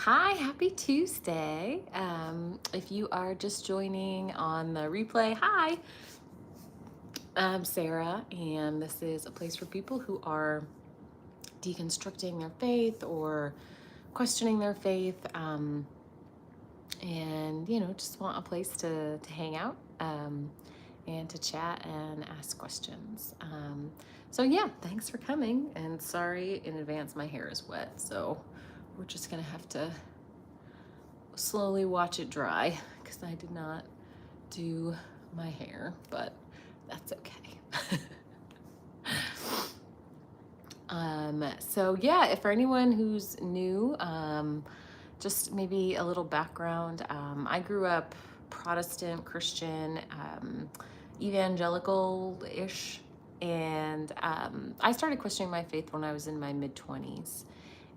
Hi, happy Tuesday. If you are just joining on the replay, hi, I'm Sarah, and this is a place for people who are deconstructing their faith or questioning their faith, and just want a place to hang out and to chat and ask questions. So yeah, thanks for coming, and sorry in advance, my hair is wet, so we're just gonna have to slowly watch it dry because I did not do my hair, but that's okay. So yeah, if for anyone who's new, just maybe a little background. I grew up Protestant, Christian, evangelical-ish, and I started questioning my faith when I was in my mid-20s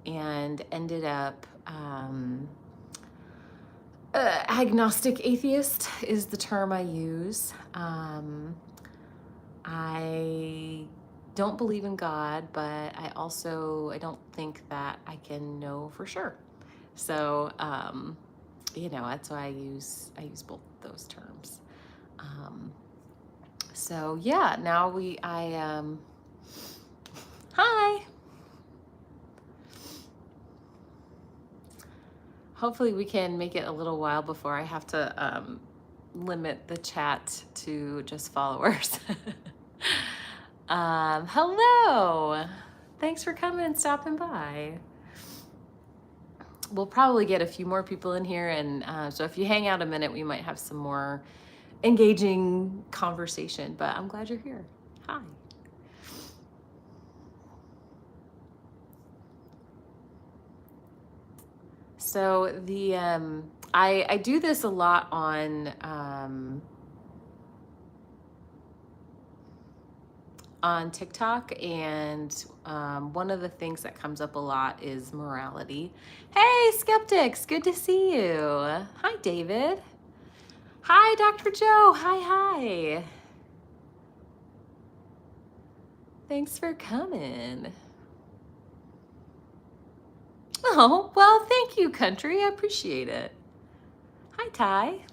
and ended up agnostic atheist is the term I use. I don't believe in God, but I don't think that I can know for sure. So, that's why I use both those terms. So yeah, now hi. Hopefully we can make it a little while before I have to limit the chat to just followers. Hello. Thanks for coming and stopping by. We'll probably get a few more people in here, and so if you hang out a minute, we might have some more engaging conversation, but I'm glad you're here. Hi. So the I do this a lot on TikTok, and one of the things that comes up a lot is morality. Hey, skeptics, good to see you. Hi, David. Hi, Dr. Joe. Hi. Thanks for coming. Oh, well, thank you, country. I appreciate it. Hi, Ty.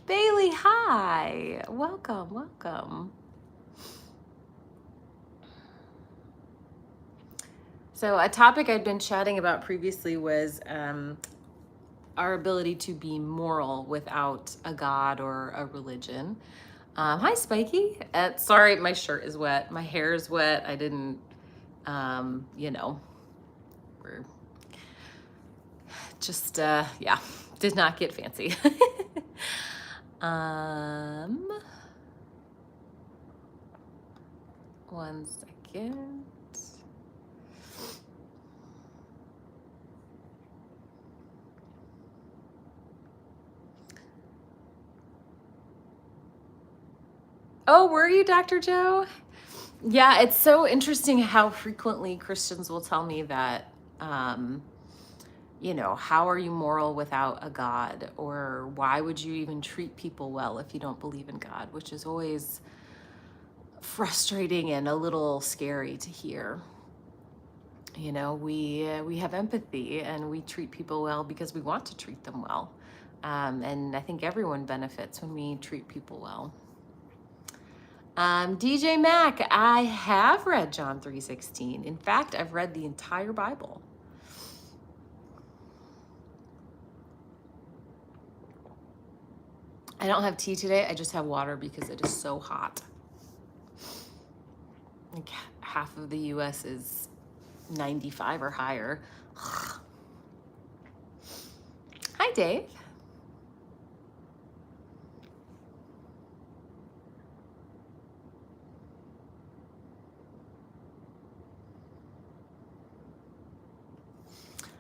Bailey, hi. Welcome. So a topic I'd been chatting about previously was our ability to be moral without a God or a religion. Hi, Spiky. Sorry, my shirt is wet. My hair is wet. I didn't, we're just, yeah, did not get fancy. One second. Oh, were you, Dr. Joe? Yeah, it's so interesting how frequently Christians will tell me that, how are you moral without a God? Or why would you even treat people well if you don't believe in God? Which is always frustrating and a little scary to hear. We have empathy and we treat people well because we want to treat them well. And I think everyone benefits when we treat people well. DJ Mac, I have read John 3:16. In fact, I've read the entire Bible. I don't have tea today. I just have water because it is so hot. Like half of the US is 95 or higher. Hi, Dave.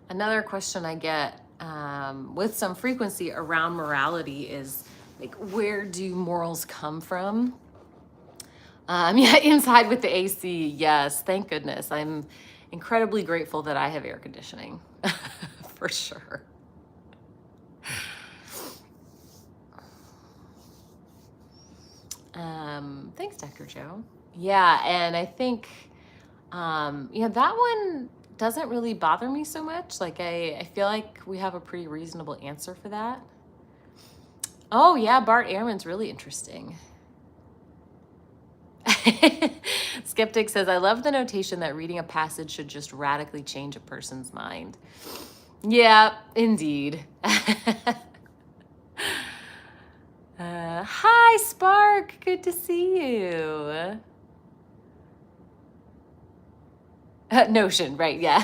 Another question I get with some frequency around morality is, like, where do morals come from? Yeah, inside with the AC, yes, thank goodness. I'm incredibly grateful that I have air conditioning, for sure. Thanks, Dr. Joe. Yeah, and I think, that one doesn't really bother me so much. Like I feel like we have a pretty reasonable answer for that. Oh yeah, Bart Ehrman's really interesting. Skeptic says, I love the notation that reading a passage should just radically change a person's mind. Yeah, indeed. Hi, Spark. Good to see you. Notion, right, yeah.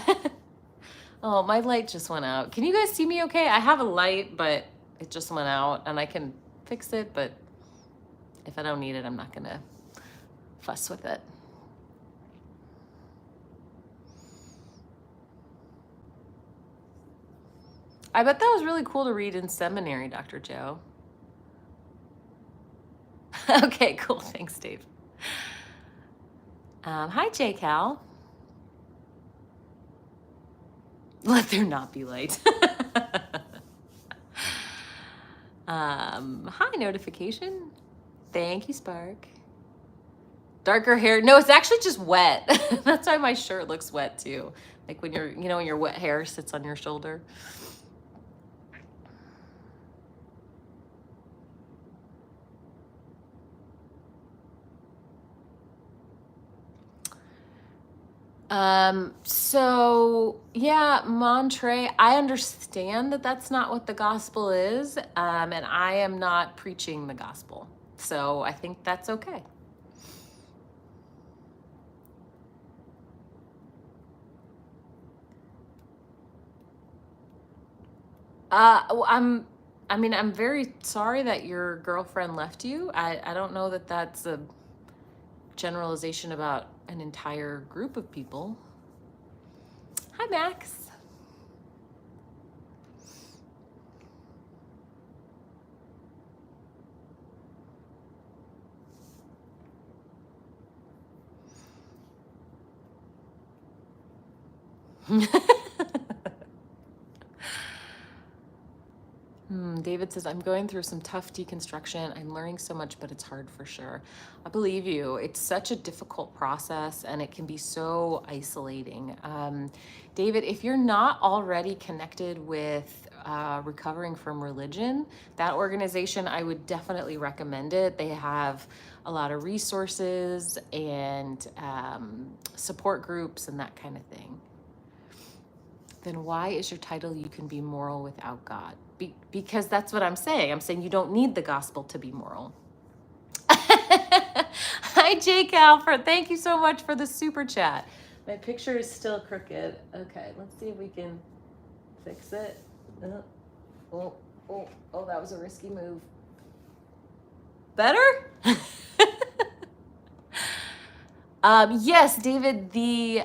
Oh, my light just went out. Can you guys see me okay? I have a light, but it just went out, and I can fix it, but if I don't need it, I'm not gonna fuss with it. I bet that was really cool to read in seminary, Dr. Joe. Okay, cool. Thanks, Dave. Hi, J. Cal. Let there not be light. Hi, notification. Thank you, Spark. Darker hair. No, it's actually just wet. That's why my shirt looks wet too. Like when you're, you know, when your wet hair sits on your shoulder. So yeah, Montre, I understand that that's not what the gospel is. And I am not preaching the gospel. So I think that's okay. I'm very sorry that your girlfriend left you. I don't know that that's a generalization about an entire group of people. Hi, Max. David says, I'm going through some tough deconstruction. I'm learning so much, but it's hard for sure. I believe you. It's such a difficult process and it can be so isolating. David, if you're not already connected with Recovering from Religion, that organization, I would definitely recommend it. They have a lot of resources and support groups and that kind of thing. Then why is your title, You Can Be Moral Without God? Because that's what I'm saying. I'm saying you don't need the gospel to be moral. Hi, Jake Alfred. Thank you so much for the super chat. My picture is still crooked. Okay, let's see if we can fix it. Oh, that was a risky move. Better? Yes, David, the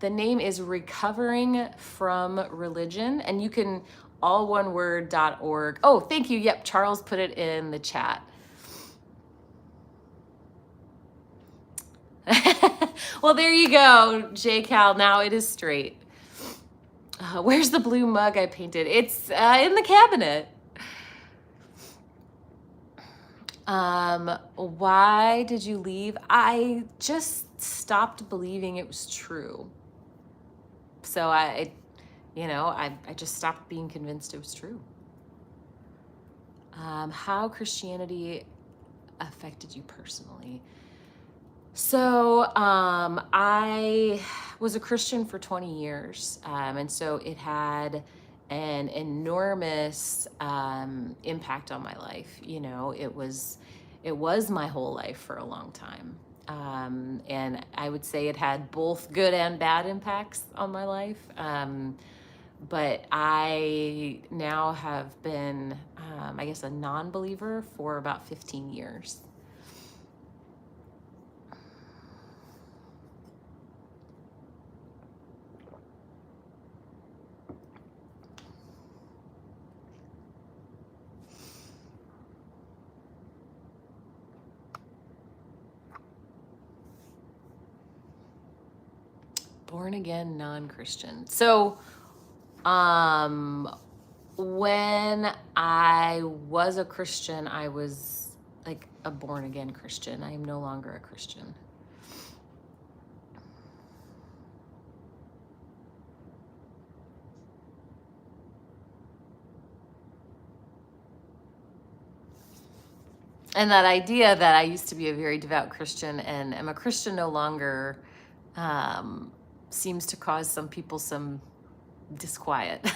name is Recovering from Religion, and you can all one word.org. Oh, thank you. Yep, Charles put it in the chat. Well, there you go, J. Cal. Now it is straight. Where's the blue mug I painted? It's in the cabinet. Why did you leave? I just stopped believing it was true. So I just stopped being convinced it was true. How Christianity affected you personally? So I was a Christian for 20 years, and so it had an enormous impact on my life. You know, it was my whole life for a long time. And I would say it had both good and bad impacts on my life. But I now have been, I guess, a non-believer for about 15 years. Born again, non-Christian. So, when I was a Christian, I was like a born again Christian. I am no longer a Christian. And that idea that I used to be a very devout Christian and am a Christian no longer seems to cause some people some disquiet.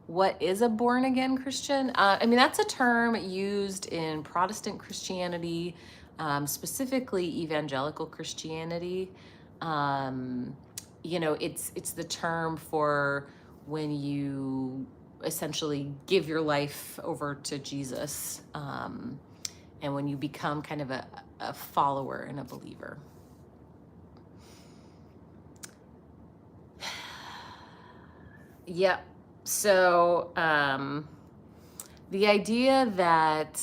What is a born again Christian? I mean, that's a term used in Protestant Christianity, specifically evangelical Christianity. You know, it's the term for when you essentially give your life over to Jesus, and when you become kind of a follower and a believer. Yep. So the idea that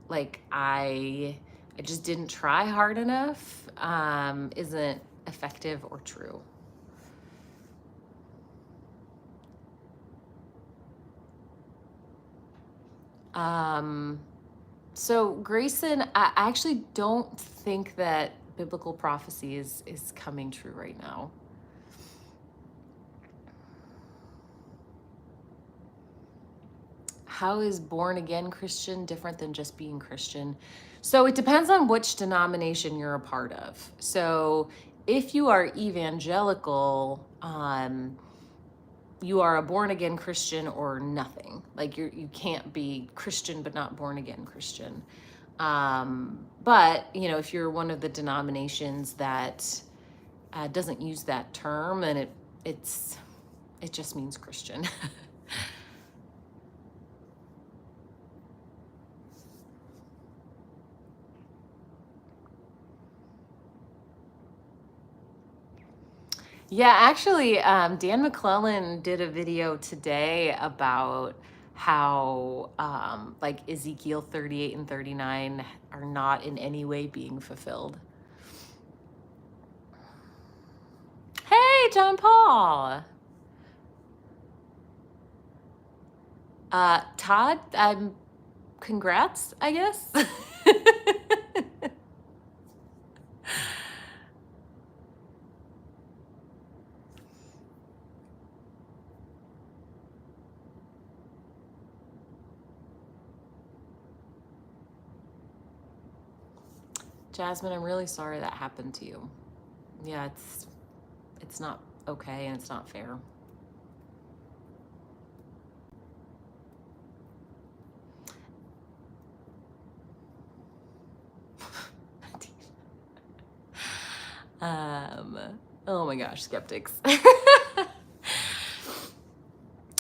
like I just didn't try hard enough isn't effective or true. So Grayson, I actually don't think that biblical prophecy is coming true right now. How is born again Christian different than just being Christian? So it depends on which denomination you're a part of. So if you are evangelical, you are a born again Christian or nothing. Like you can't be Christian but not born again Christian. But you know, if you're one of the denominations that doesn't use that term, then it just means Christian. Yeah, actually, Dan McClellan did a video today about how like Ezekiel 38 and 39 are not in any way being fulfilled. Hey, John Paul. Todd, congrats, I guess. Jasmine, I'm really sorry that happened to you. Yeah, it's not okay and it's not fair. Oh my gosh, skeptics.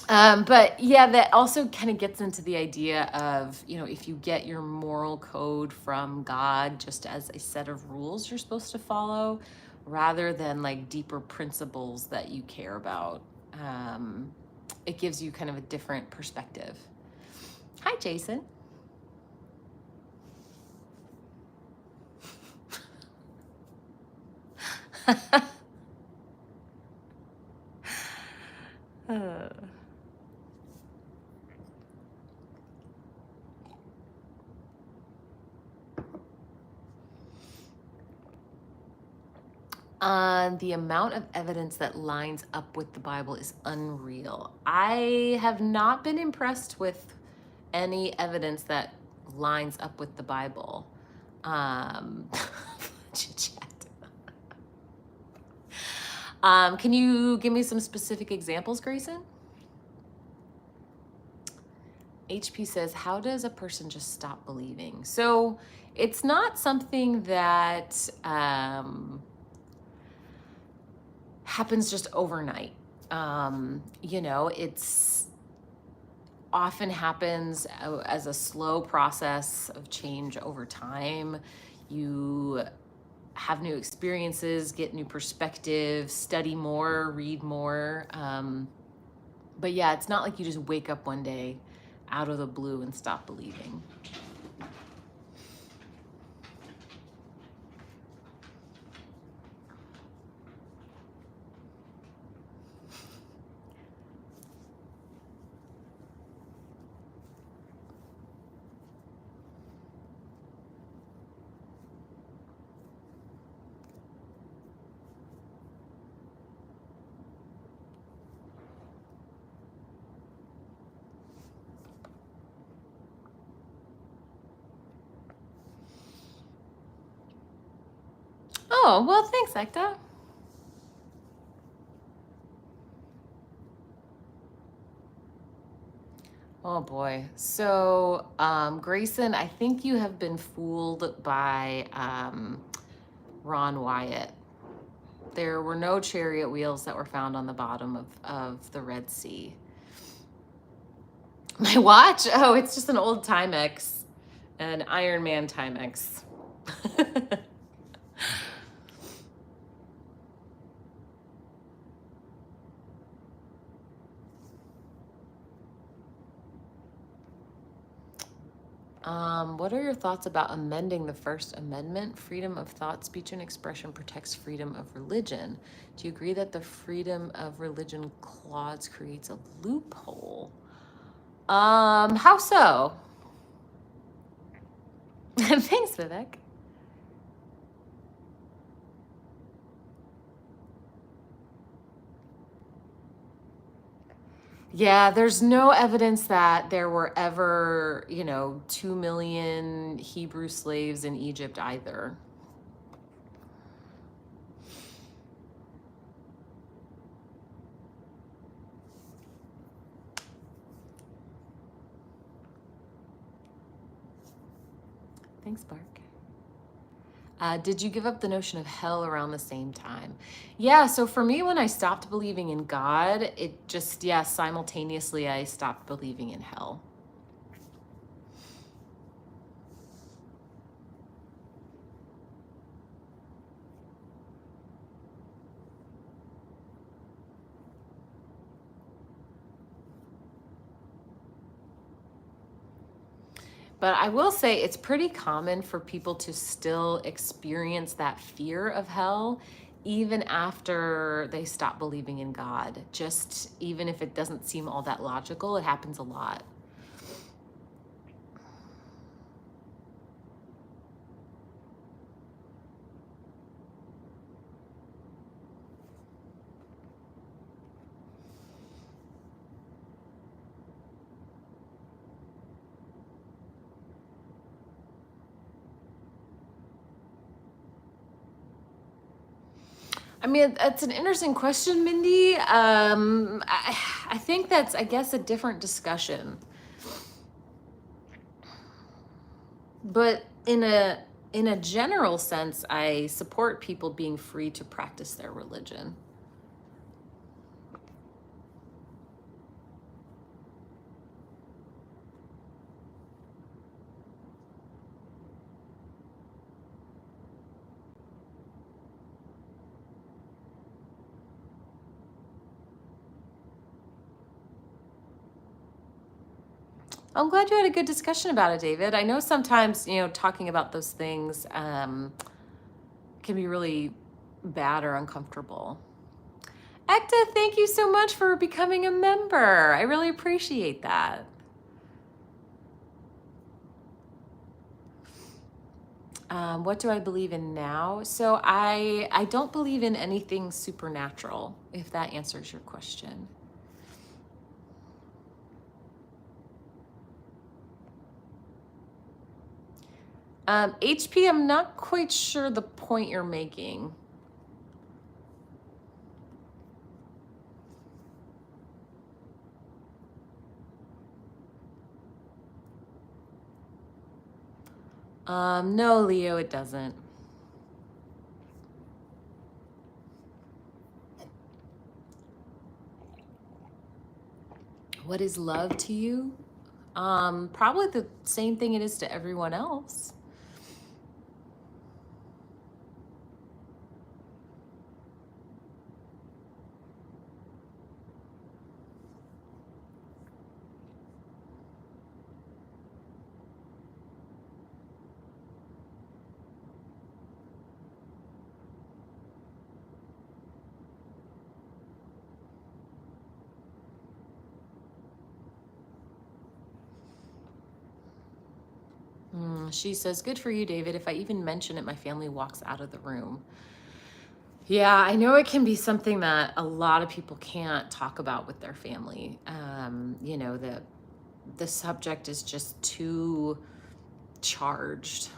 But yeah, that also kind of gets into the idea of, you know, if you get your moral code from God just as a set of rules you're supposed to follow, rather than like deeper principles that you care about, it gives you kind of a different perspective. Hi, Jason. The amount of evidence that lines up with the Bible is unreal. I have not been impressed with any evidence that lines up with the Bible. Can you give me some specific examples, Grayson? HP says, how does a person just stop believing? So it's not something that happens just overnight. You know, it's often happens as a slow process of change over time. You have new experiences, get new perspectives, study more, read more. But yeah, it's not like you just wake up one day out of the blue and stop believing. Oh, well, thanks, Ekta. Oh boy. So, Grayson, I think you have been fooled by Ron Wyatt. There were no chariot wheels that were found on the bottom of the Red Sea. My watch? Oh, it's just an old Timex, an Iron Man Timex. What are your thoughts about amending the First Amendment? Freedom of thought, speech, and expression protects freedom of religion. Do you agree that the freedom of religion clause creates a loophole? How so? Thanks, Vivek. Yeah, there's no evidence that there were ever, 2 million Hebrew slaves in Egypt either. Thanks, Bark. Did you give up the notion of hell around the same time? Yeah, so for me, when I stopped believing in God, it just, simultaneously I stopped believing in hell. But I will say it's pretty common for people to still experience that fear of hell even after they stop believing in God. Just even if it doesn't seem all that logical, it happens a lot. I mean, that's an interesting question, Mindy. I think that's, I guess, a different discussion. But in a general sense, I support people being free to practice their religion. I'm glad you had a good discussion about it, David. I know sometimes, talking about those things can be really bad or uncomfortable. Ekta, thank you so much for becoming a member. I really appreciate that. What do I believe in now? So I don't believe in anything supernatural, if that answers your question. HP, I'm not quite sure the point you're making. No, Leo, it doesn't. What is love to you? Probably the same thing it is to everyone else. She says, good for you, David. If I even mention it, my family walks out of the room. Yeah, I know it can be something that a lot of people can't talk about with their family. The subject is just too charged.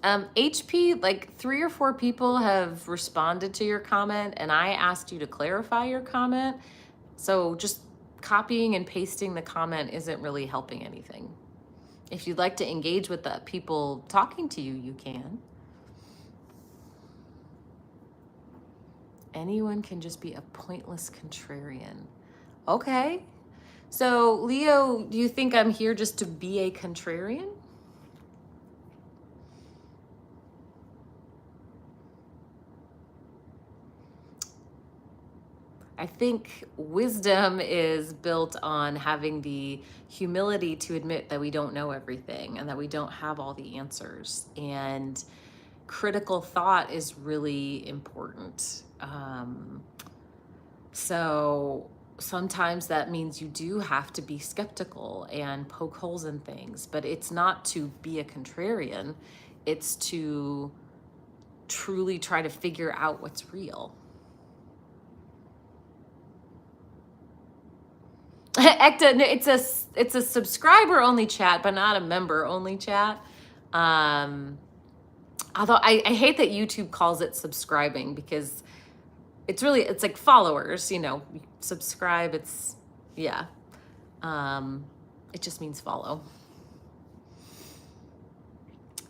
HP, like 3 or 4 people have responded to your comment, and I asked you to clarify your comment. So just copying and pasting the comment isn't really helping anything. If you'd like to engage with the people talking to you, you can. Anyone can just be a pointless contrarian. Okay. So, Leo, do you think I'm here just to be a contrarian? I think wisdom is built on having the humility to admit that we don't know everything and that we don't have all the answers. And critical thought is really important. So sometimes that means you do have to be skeptical and poke holes in things, but it's not to be a contrarian. It's to truly try to figure out what's real. Ekta, it's a subscriber only chat, but not a member only chat. Although I hate that YouTube calls it subscribing, because it's like followers, subscribe. Yeah. It just means follow.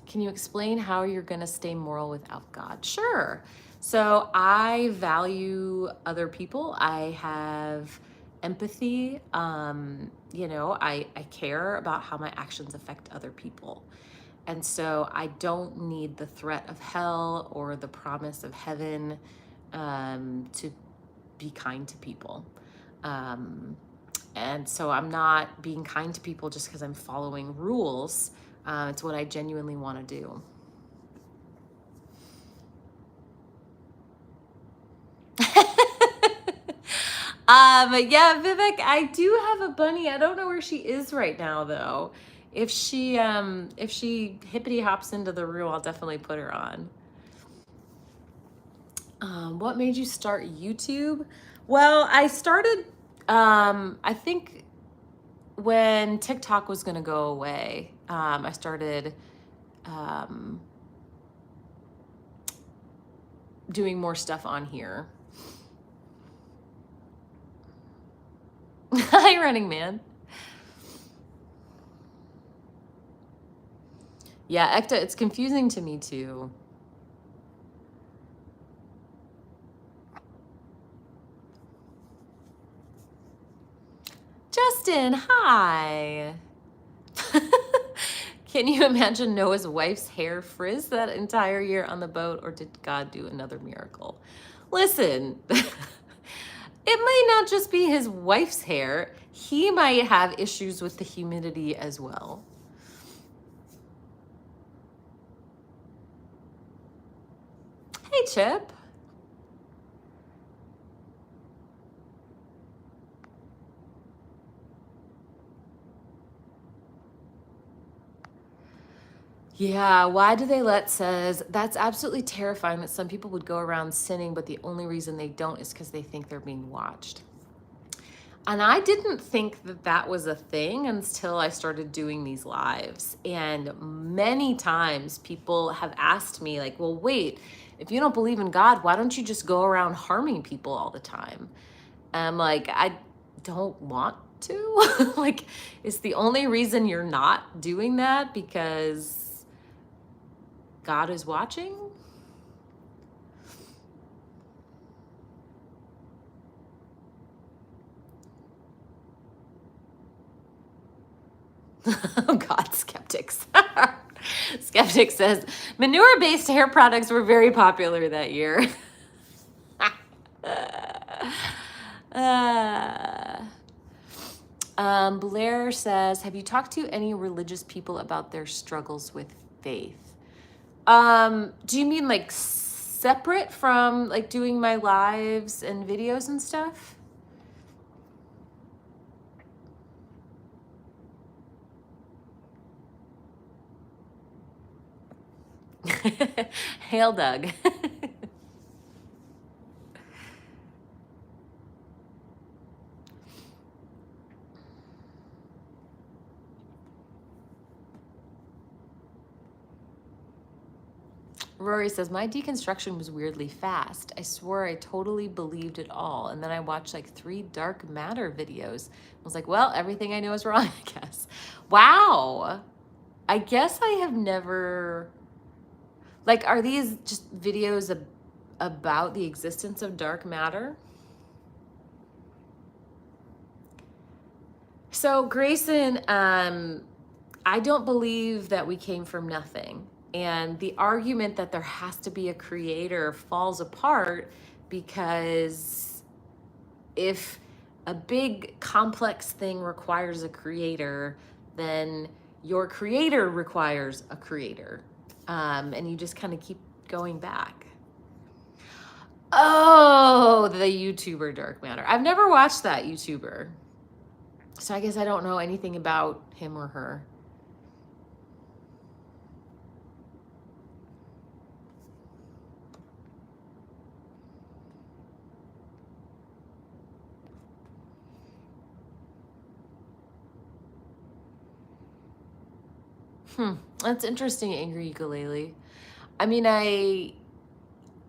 Can you explain how you're going to stay moral without God? Sure. So I value other people. I have empathy. I care about how my actions affect other people. And so I don't need the threat of hell or the promise of heaven to be kind to people. And so I'm not being kind to people just because I'm following rules. It's what I genuinely want to do. Yeah, Vivek, I do have a bunny. I don't know where she is right now, though. If she hippity hops into the room, I'll definitely put her on. What made you start YouTube? Well, I started, I think when TikTok was going to go away, I started doing more stuff on here. Hi, Running Man. Yeah, Ekta, it's confusing to me too. Justin, hi. Can you imagine Noah's wife's hair frizz that entire year on the boat, or did God do another miracle? Listen, it might not just be his wife's hair. He might have issues with the humidity as well. Hey, Chip. Yeah, why do they let says, that's absolutely terrifying that some people would go around sinning, but the only reason they don't is because they think they're being watched. And I didn't think that that was a thing until I started doing these lives. And many times people have asked me, like, well, wait, if you don't believe in God, why don't you just go around harming people all the time? And I'm like, I don't want to. Like, it's the only reason you're not doing that because God is watching? Oh God, skeptics. Skeptic says, manure-based hair products were very popular that year. Blair says, have you talked to any religious people about their struggles with faith? Do you mean like separate from like doing my lives and videos and stuff? Hail, Doug. Rory says, my deconstruction was weirdly fast. I swore I totally believed it all. And then I watched like 3 dark matter videos. I was like, well, everything I know is wrong, I guess. Wow. I guess I have never, like, are these just videos about the existence of dark matter? So Grayson, I don't believe that we came from nothing. And the argument that there has to be a creator falls apart because if a big complex thing requires a creator, then your creator requires a creator. And you just kind of keep going back. Oh, the YouTuber Dark Matter. I've never watched that YouTuber. So I guess I don't know anything about him or her. That's interesting, Angry Ukulele. I mean, I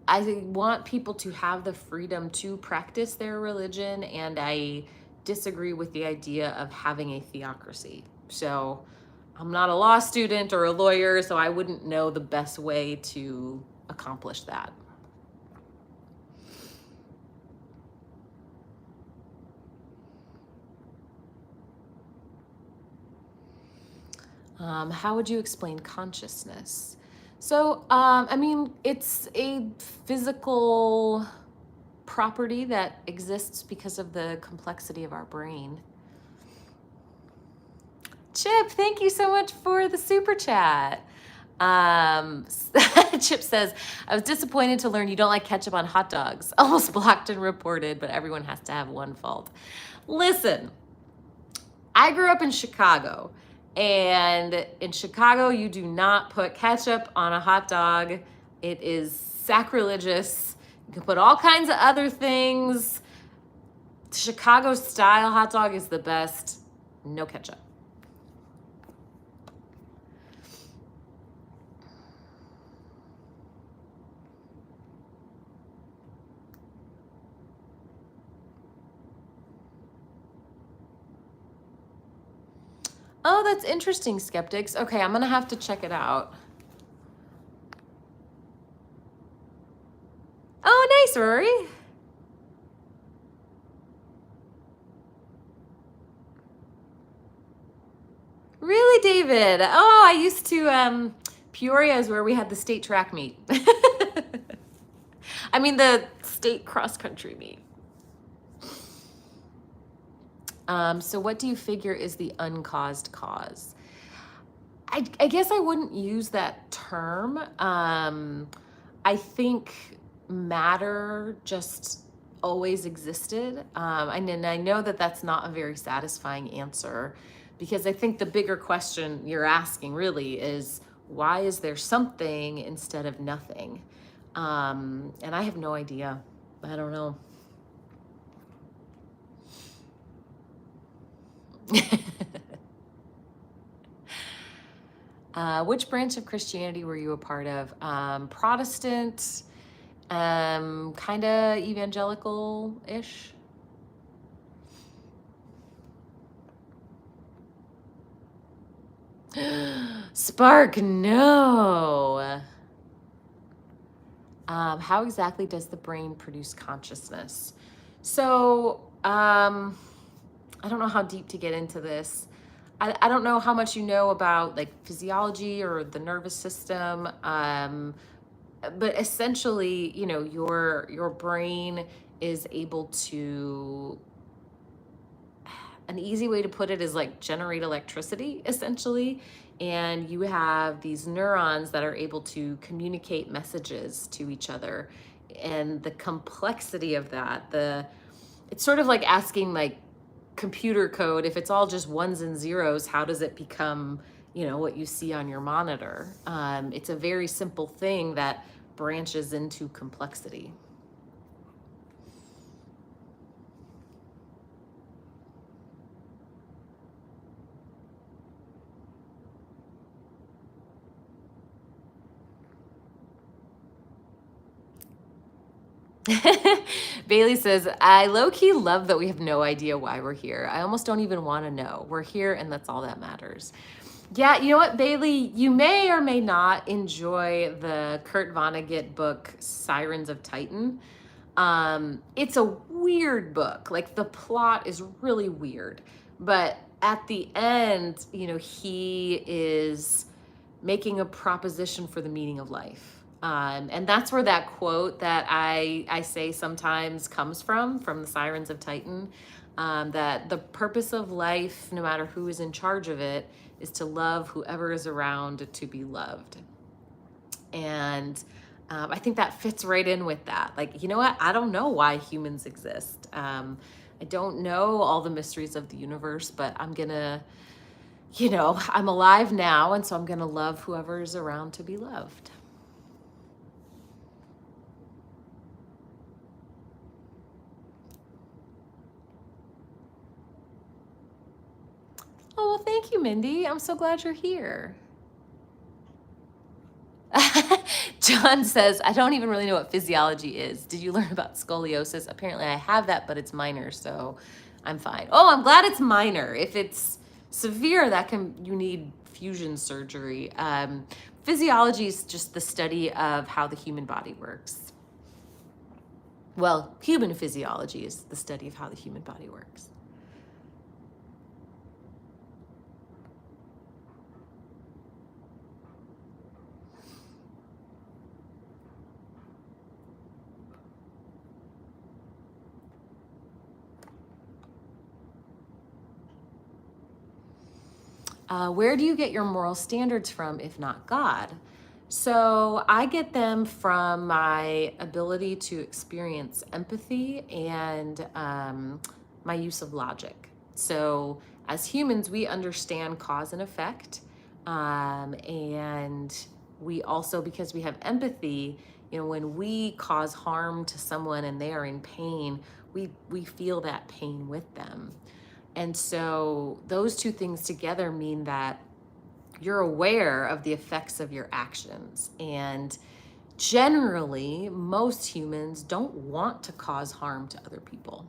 want people to have the freedom to practice their religion, and I disagree with the idea of having a theocracy. So I'm not a law student or a lawyer, so I wouldn't know the best way to accomplish that. How would you explain consciousness? So, I mean, it's a physical property that exists because of the complexity of our brain. Chip, thank you so much for the super chat. Chip says, I was disappointed to learn you don't like ketchup on hot dogs. Almost blocked and reported, but everyone has to have one fault. Listen, I grew up in Chicago. And in Chicago, you do not put ketchup on a hot dog. It is sacrilegious. You can put all kinds of other things. Chicago style hot dog is the best. No ketchup. Oh, that's interesting, skeptics. Okay, I'm gonna have to check it out. Oh, nice, Rory. Really, David? Oh, I used to, Peoria is where we had the state track meet. I mean, the state cross-country meet. So what do you figure is the uncaused cause? I guess I wouldn't use that term. I think matter just always existed. And I know that that's not a very satisfying answer, because I think the bigger question you're asking really is, why is there something instead of nothing? And I have no idea. I don't know. Which branch of Christianity were you a part of? Protestant, kind of evangelical-ish. Spark, no. How exactly does the brain produce consciousness? So, I don't know how deep to get into this. I don't know how much you know about like physiology or the nervous system, but essentially, you know, your brain is able to, an easy way to put it is like generate electricity, essentially. And you have these neurons that are able to communicate messages to each other. And the complexity of that, it's sort of like asking like computer code, if it's all just ones and zeros, how does it become, you know, what you see on your monitor? It's a very simple thing that branches into complexity. Bailey says, I low-key love that we have no idea why we're here. I almost don't even want to know. We're here and that's all that matters. Yeah, you know what, Bailey? You may or may not enjoy the Kurt Vonnegut book, Sirens of Titan. It's a weird book. Like, the plot is really weird. But at the end, you know, he is making a proposition for the meaning of life. And that's where that quote that I say sometimes comes from the Sirens of Titan, that the purpose of life, no matter who is in charge of it, is to love whoever is around to be loved. And I think that fits right in with that. Like, you know what? I don't know why humans exist. I don't know all the mysteries of the universe, but I'm gonna, you know, I'm alive now, and so I'm gonna love whoever is around to be loved. Oh, well, thank you, Mindy. I'm so glad you're here. John says, I don't even really know what physiology is. Did you learn about scoliosis? Apparently I have that, but it's minor, so I'm fine. Oh, I'm glad it's minor. If it's severe, you need fusion surgery. Physiology is just the study of how the human body works. Well, human physiology is the study of how the human body works. Where do you get your moral standards from, if not God? So I get them from my ability to experience empathy and my use of logic. So as humans, we understand cause and effect. And we also, because we have empathy, you know, when we cause harm to someone and they are in pain, we feel that pain with them. And so those two things together mean that you're aware of the effects of your actions. And generally, most humans don't want to cause harm to other people.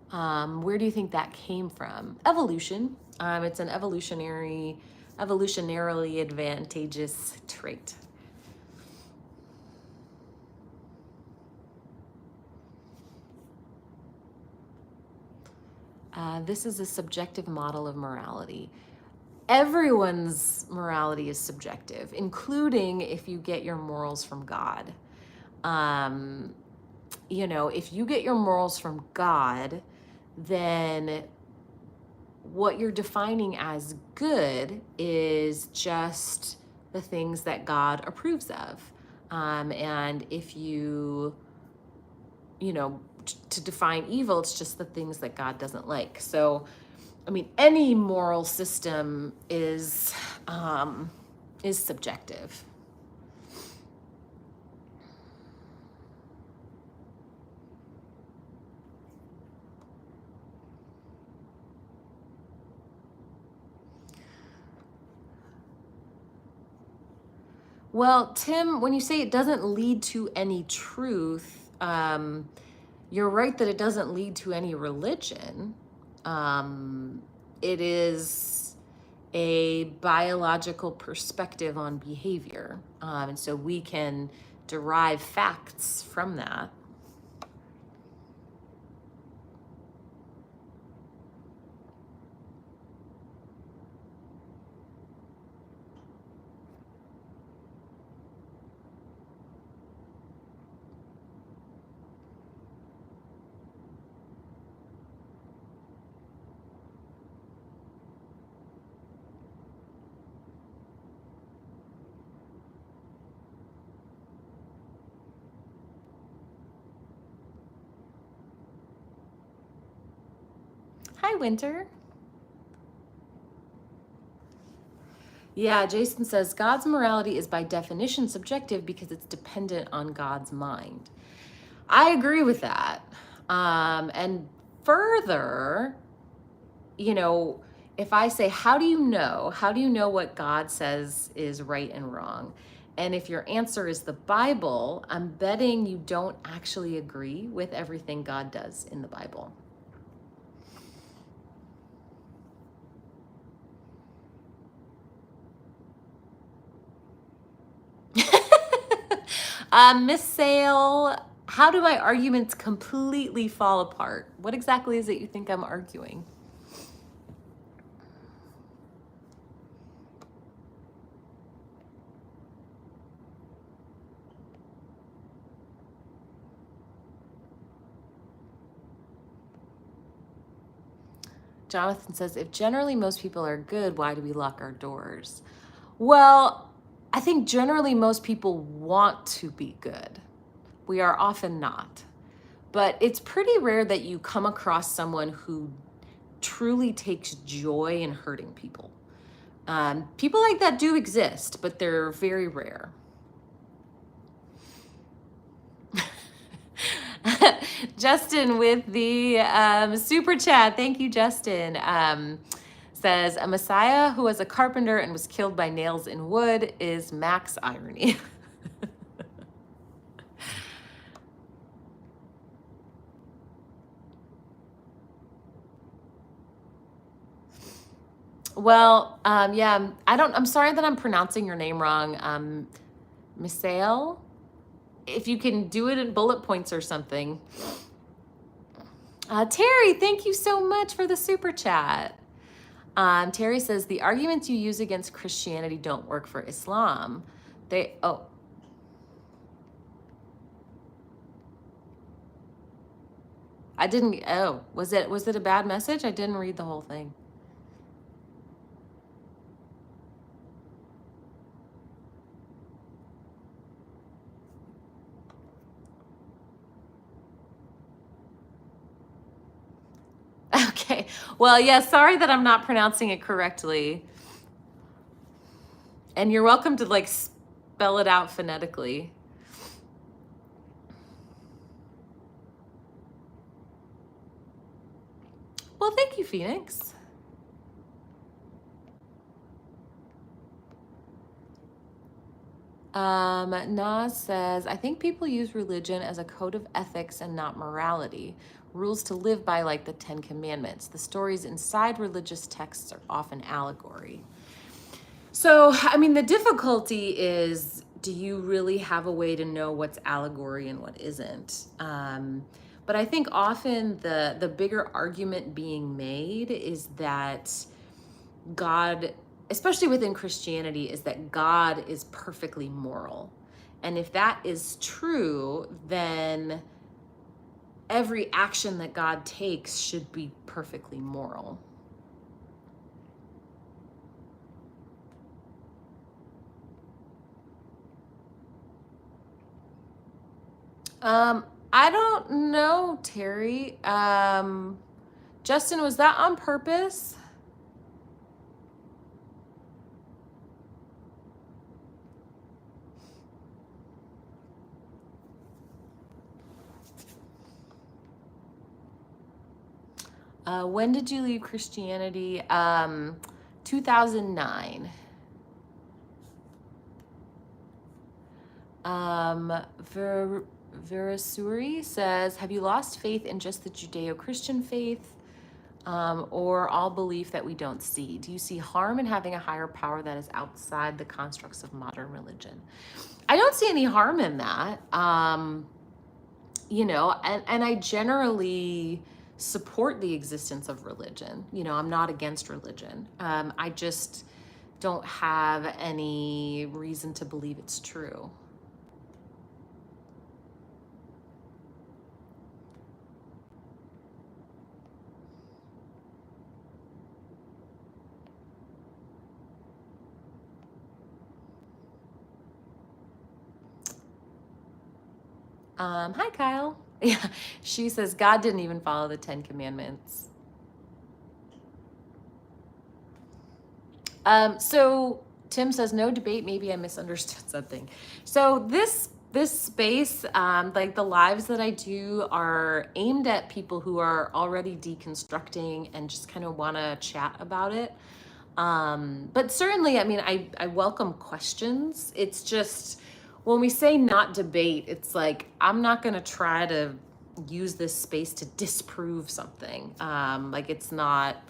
Where do you think that came from? Evolution. It's an evolutionarily advantageous trait. This is a subjective model of morality. Everyone's morality is subjective, including if you get your morals from God. You know, if you get your morals from God, then what you're defining as good is just the things that God approves of. And if you know, to define evil, it's just the things that God doesn't like. So, I mean, any moral system is subjective. Well, Tim, when you say it doesn't lead to any truth, you're right that it doesn't lead to any religion. It is a biological perspective on behavior. And so we can derive facts from that. Hi, Winter. Yeah, Jason says God's morality is by definition subjective because it's dependent on God's mind. I agree with that. And further, you know, if I say, how do you know what God says is right and wrong? And if your answer is the Bible, I'm betting you don't actually agree with everything God does in the Bible. Miss Sale, how do my arguments completely fall apart? What exactly is it you think I'm arguing? Jonathan says, if generally most people are good, why do we lock our doors? Well, I think generally most people want to be good. We are often not. But it's pretty rare that you come across someone who truly takes joy in hurting people. People like that do exist, but they're very rare. Justin with the super chat. Thank you, Justin. Says, a Messiah who was a carpenter and was killed by nails in wood is max irony. Well, yeah, I'm sorry that I'm pronouncing your name wrong. Misael, if you can do it in bullet points or something. Terry, thank you so much for the super chat. Terry says, the arguments you use against Christianity don't work for Islam. Was it a bad message? I didn't read the whole thing. Okay, well, yeah, sorry that I'm not pronouncing it correctly. And you're welcome to like spell it out phonetically. Well, thank you, Phoenix. Nas says, I think people use religion as a code of ethics and not morality. Rules to live by, like the 10 Commandments. The stories inside religious texts are often allegory. So, I mean, the difficulty is, do you really have a way to know what's allegory and what isn't? But I think often the bigger argument being made is that God, especially within Christianity, is that God is perfectly moral. And if that is true, then every action that God takes should be perfectly moral. I don't know, Terry. Justin, was that on purpose? When did you leave Christianity? 2009. Verasuri says, have you lost faith in just the Judeo-Christian faith or all belief that we don't see? Do you see harm in having a higher power that is outside the constructs of modern religion? I don't see any harm in that. You know, and I generally support the existence of religion. You know, I'm not against religion. I just don't have any reason to believe it's true. Hi, Kyle. Yeah, she says God didn't even follow the 10 Commandments. So Tim says no debate. Maybe I misunderstood something. So this space, like the lives that I do, are aimed at people who are already deconstructing and just kind of want to chat about it. But certainly, I mean, I welcome questions. It's just when we say not debate, it's like I'm not going to try to use this space to disprove something. Like it's not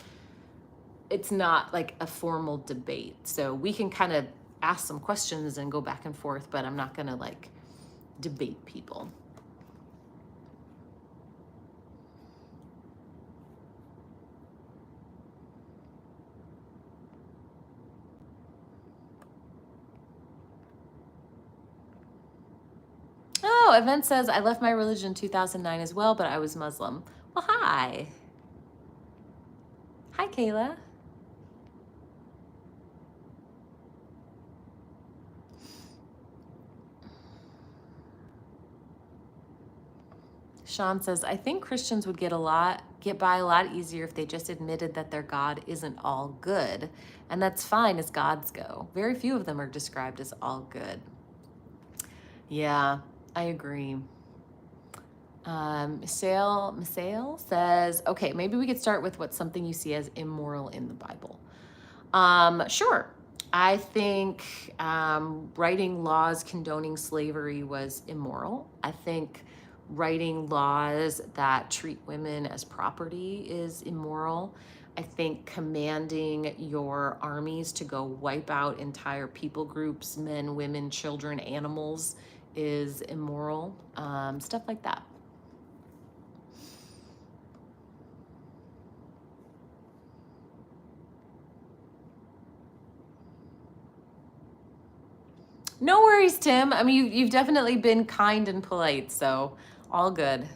like a formal debate. So we can kind of ask some questions and go back and forth, but I'm not going to like debate people. Oh, Event says, I left my religion in 2009 as well, but I was Muslim. Well, hi. Hi, Kayla. Sean says, I think Christians would get by a lot easier if they just admitted that their God isn't all good. And that's fine as gods go. Very few of them are described as all good. Yeah, I agree. Misael says, okay, maybe we could start with what's something you see as immoral in the Bible. Sure. I think writing laws condoning slavery was immoral. I think writing laws that treat women as property is immoral. I think commanding your armies to go wipe out entire people groups, men, women, children, animals, is immoral. Stuff like that. No worries, Tim. I mean, you've definitely been kind and polite, so all good.